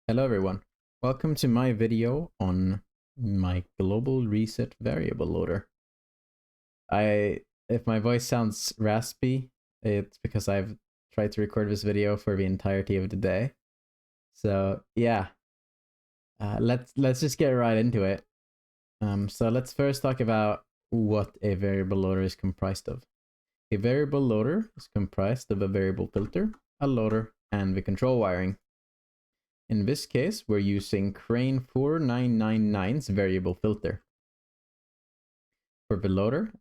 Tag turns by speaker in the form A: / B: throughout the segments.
A: Hello everyone, welcome to my video on my global reset variable loader. If my voice sounds raspy, it's because I've tried to record this video for the entirety of the day. So yeah, let's just get right into it. So let's first talk about what a variable loader is comprised of. A variable loader is comprised of a variable filter, a loader, and the control wiring. In this case, we're using Crane 4999's variable filter. For the loader,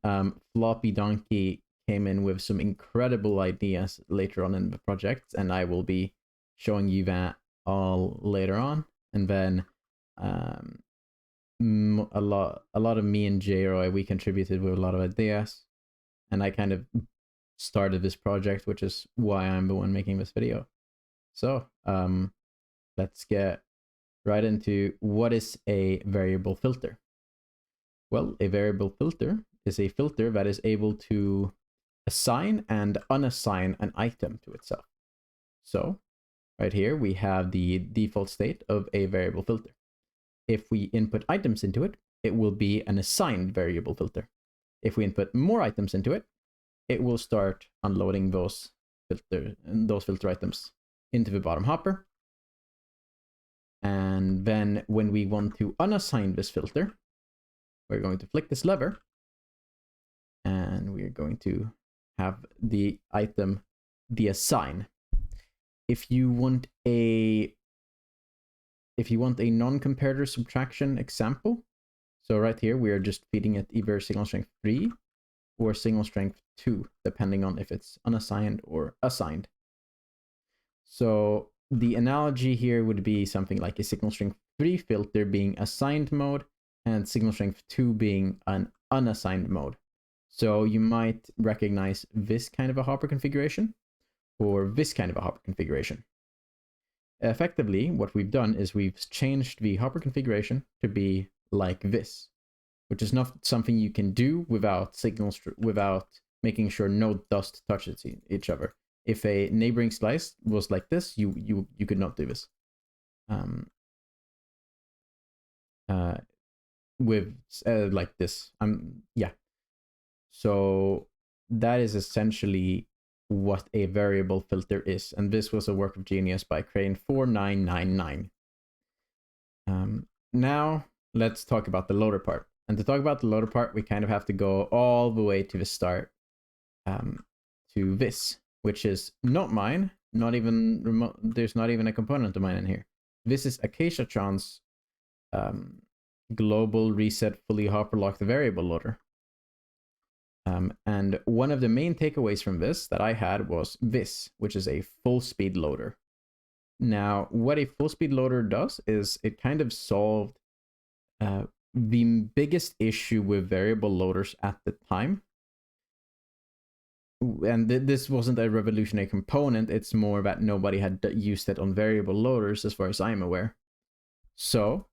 A: Floppy Donkey came in with some incredible ideas later on in the project, and I will be showing you that all later on. And then a lot of me and J-Roy, we contributed with a lot of ideas, and I kind of started this project, which is why I'm the one making this video. So let's get right into what is a variable filter. Well, a variable filter is a filter that is able to assign and unassign an item to itself. So right here, we have the default state of a variable filter. If we input items into it, it will be an assigned variable filter. If we input more items into it, it will start unloading those filter items into the bottom hopper. And then when we want to unassign this filter, we're going to flick this lever and we're going to have the item deassign. If you want a non-comparator subtraction example, so right here we are just feeding it either signal strength 3 or signal strength 2, depending on if it's unassigned or assigned. So the analogy here would be something like a signal strength 3 filter being assigned mode and signal strength 2 being an unassigned mode. So you might recognize this kind of a hopper configuration or this kind of a hopper configuration. Effectively, what we've done is we've changed the hopper configuration to be like this, which is not something you can do without making sure no dust touches each other. If a neighboring slice was like this, you could not do this. With like this, yeah. So that is essentially what a variable filter is, and this was a work of genius by Crane 4999. Now let's talk about the loader part. And to talk about the loader part, we kind of have to go all the way to the start, to this, which is not mine, not even remote. There's not even a component of mine in here. This is Acaciatron's global reset fully hopper locked variable loader. And one of the main takeaways from this that I had was this, which is a full speed loader. Now, what a full speed loader does is it kind of solved the biggest issue with variable loaders at the time. And this wasn't a revolutionary component, it's more that nobody had used it on variable loaders as far as I'm aware. So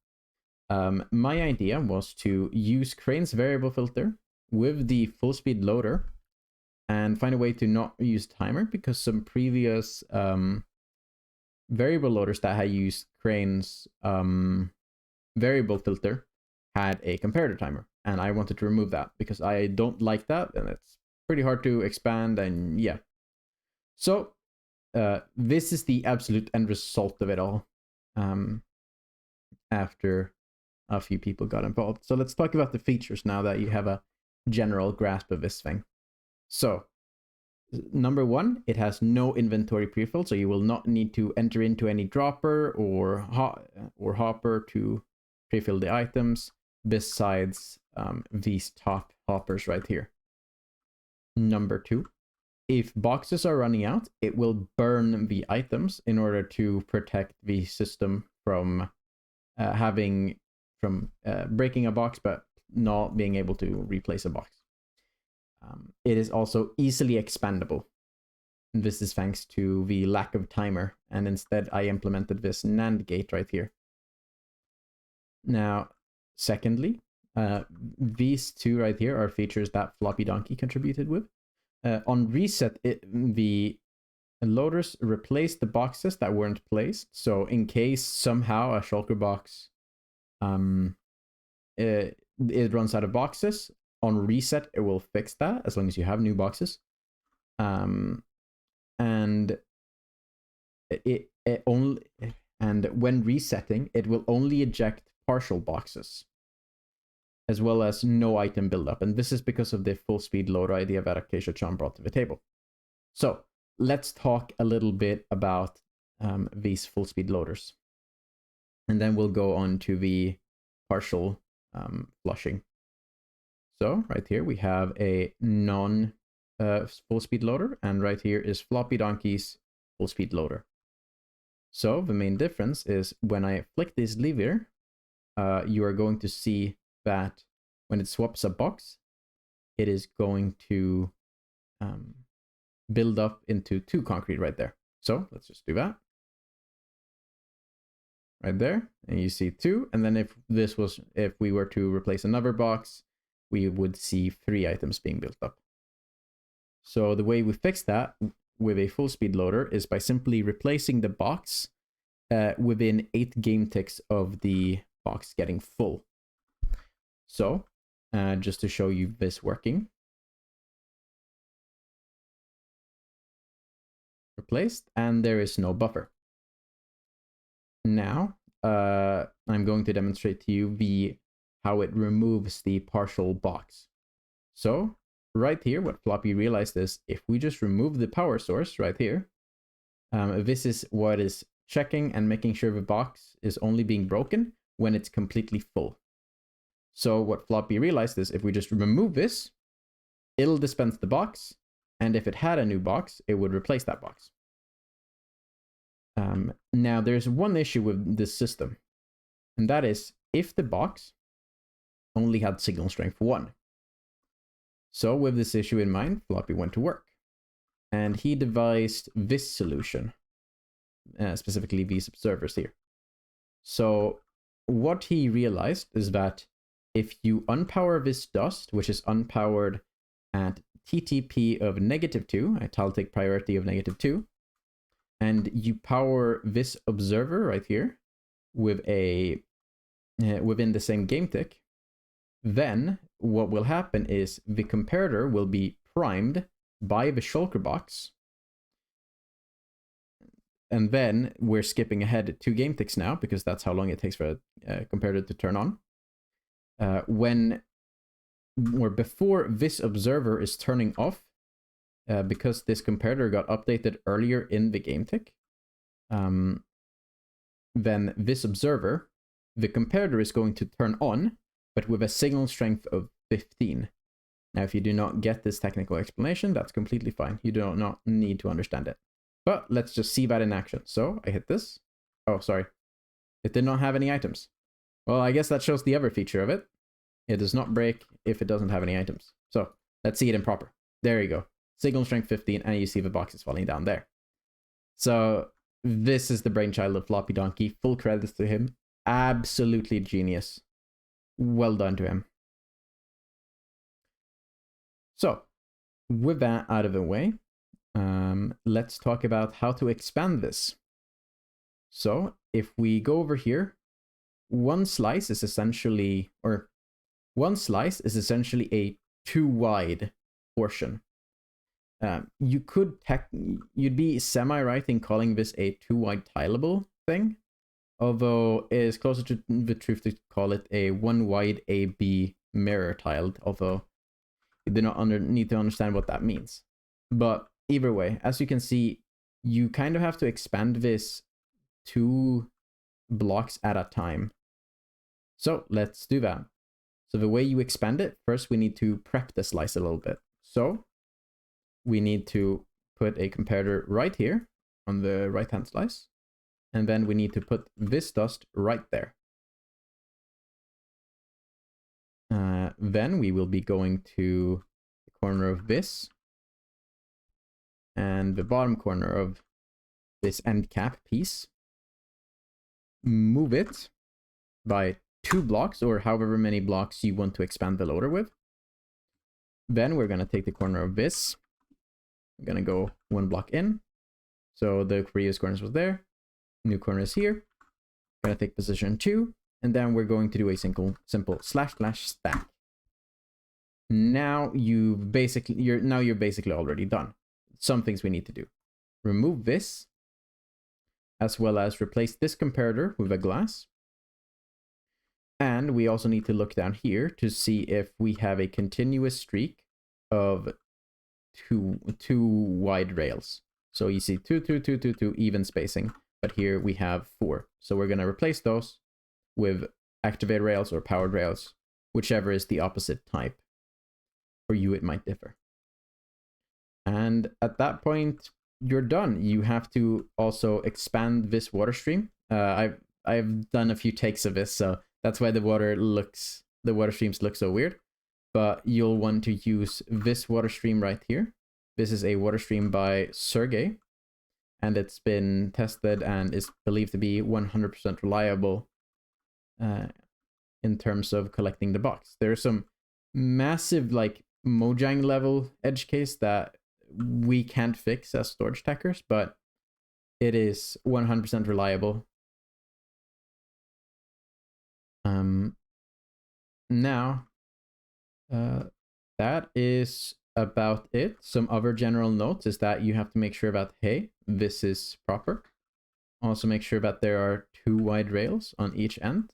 A: my idea was to use Crane's variable filter with the full speed loader and find a way to not use timer, because some previous variable loaders that had used Crane's variable filter had a comparator timer, and I wanted to remove that because I don't like that, and it's pretty hard to expand, and yeah. So this is the absolute end result of it all, after a few people got involved. So let's talk about the features now that you have a general grasp of this thing. So number one, it has no inventory prefill, so you will not need to enter into any dropper or hopper to prefill the items besides these top hoppers right here. Number two, if boxes are running out, it will burn the items in order to protect the system from breaking a box but not being able to replace a box. It is also easily expandable. This is thanks to the lack of timer, and instead I implemented this NAND gate right here. Now, secondly, these two right here are features that Floppy Donkey contributed with. On reset, the loaders replace the boxes that weren't placed. So in case somehow a shulker box it runs out of boxes, on reset it will fix that as long as you have new boxes. And it only, and when resetting, it will only eject partial boxes, as well as no item buildup. And this is because of the full speed loader idea that Acacia-chan brought to the table. So let's talk a little bit about these full speed loaders. And then we'll go on to the partial flushing. So right here we have a non full speed loader, and right here is Floppy Donkey's full speed loader. So the main difference is when I flick this lever, you are going to see that when it swaps a box, it is going to build up into 2 concrete right there. So let's just do that. Right there, and you see 2. And then if we were to replace another box, we would see 3 items being built up. So the way we fix that with a full speed loader is by simply replacing the box within 8 game ticks of the box getting full. So just to show you this working, replaced, and there is no buffer. Now I'm going to demonstrate to you how it removes the partial box. So right here, what Floppy realized is if we just remove the power source right here, this is what is checking and making sure the box is only being broken when it's completely full. So what Floppy realized is if we just remove this, it'll dispense the box, and if it had a new box, it would replace that box. Now there's one issue with this system, and that is if the box only had signal strength 1. So with this issue in mind, Floppy went to work, and he devised this solution, specifically these observers here. So what he realized is that if you unpower this dust, which is unpowered at TTP of -2, italic priority of -2, and you power this observer right here with within the same game tick, then what will happen is the comparator will be primed by the shulker box. And then we're skipping ahead 2 game ticks now, because that's how long it takes for a comparator to turn on. Before this observer is turning off, because this comparator got updated earlier in the game tick, then this observer, the comparator is going to turn on, but with a signal strength of 15. Now, if you do not get this technical explanation, that's completely fine. You do not need to understand it. But let's just see that in action. So I hit this. Oh, sorry. It did not have any items. Well, I guess that shows the other feature of it. It does not break if it doesn't have any items. So let's see it in proper. There you go. Signal strength 15, and you see the box is falling down there. So this is the brainchild of Floppy Donkey. Full credits to him. Absolutely genius. Well done to him. So with that out of the way, let's talk about how to expand this. So if we go over here, one slice is essentially a 2 wide portion. You'd be semi-right in calling this a 2 wide tileable thing, although it is closer to the truth to call it a 1 wide AB mirror tiled, although you do not need to understand what that means. But either way, as you can see, you kind of have to expand this 2 blocks at a time. So let's do that. So the way you expand it, first we need to prep the slice a little bit. So we need to put a comparator right here on the right hand slice, and then we need to put this dust right there. Then we will be going to the corner of this and the bottom corner of this end cap piece. Move it by 2 blocks, or however many blocks you want to expand the loader with. Then we're going to take the corner of this. I'm going to go 1 block in, So the previous corners was there. New corner is here. We're going to take position 2. And then we're going to do a simple // stack. Now you're basically already done. Some things we need to do. Remove this, as well as replace this comparator with a glass. And we also need to look down here to see if we have a continuous streak of two wide rails. So you see 2, 2, 2, 2, 2 even spacing, but here we have 4. So we're going to replace those with activated rails or powered rails, whichever is the opposite type. For you, it might differ. And at that point, you're done. You have to also expand this water stream. I've done a few takes of this, so that's why the water streams look so weird. But you'll want to use this water stream right here. This is a water stream by Sergey, and it's been tested and is believed to be 100% reliable in terms of collecting the box. There's some massive like Mojang level edge case that we can't fix as storage tackers, but it is 100% reliable. Now, that is about it. Some other general notes is that you have to make sure that, hey, this is proper. Also make sure that there are 2 wide rails on each end.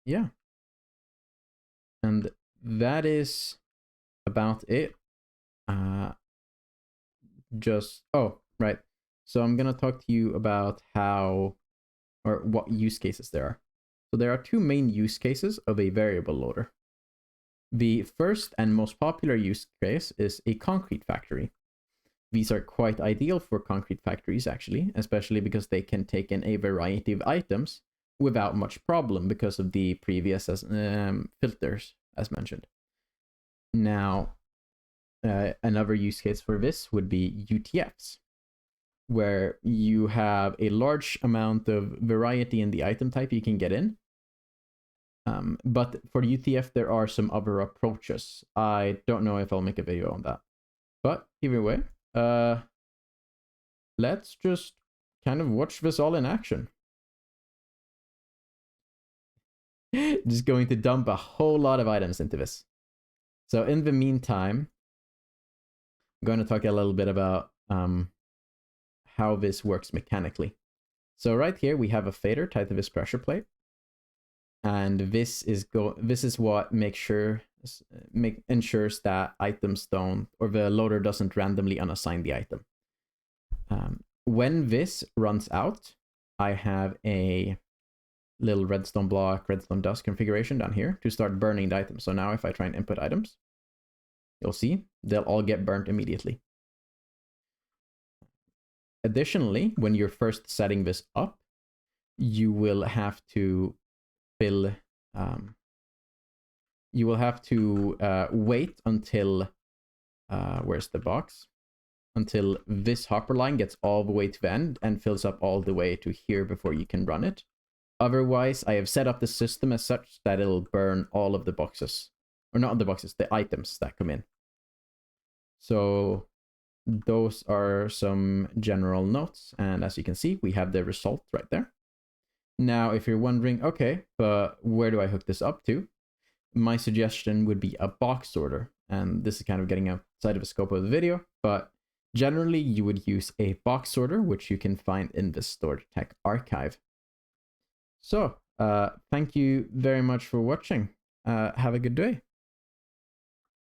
A: Yeah. And that is about it. Oh, right. So I'm going to talk to you about what use cases there are. So there are 2 main use cases of a variable loader. The first and most popular use case is a concrete factory. These are quite ideal for concrete factories, actually, especially because they can take in a variety of items without much problem because of the previous filters, as mentioned. Now, another use case for this would be UTFs, where you have a large amount of variety in the item type you can get in. But for UTF, there are some other approaches. I don't know if I'll make a video on that. But either way, let's just kind of watch this all in action. Just going to dump a whole lot of items into this. So in the meantime, I'm going to talk a little bit about how this works mechanically. So right here, we have a fader tied to this pressure plate. And this is what ensures that items don't, or the loader doesn't randomly unassign the item. When this runs out, I have a little redstone block, redstone dust configuration down here to start burning the items. So now if I try and input items, you'll see they'll all get burnt immediately. Additionally, when you're first setting this up, you will have to wait until where's the box? Until this hopper line gets all the way to the end and fills up all the way to here before you can run it. Otherwise, I have set up the system as such that it'll burn all of the boxes, or not the boxes, the items that come in. So those are some general notes, and as you can see, we have the result right there. Now, if you're wondering, okay, but where do I hook this up to? My suggestion would be a box sorter, and this is kind of getting outside of the scope of the video, but generally you would use a box sorter, which you can find in the Storage Tech archive. So, thank you very much for watching. Have a good day.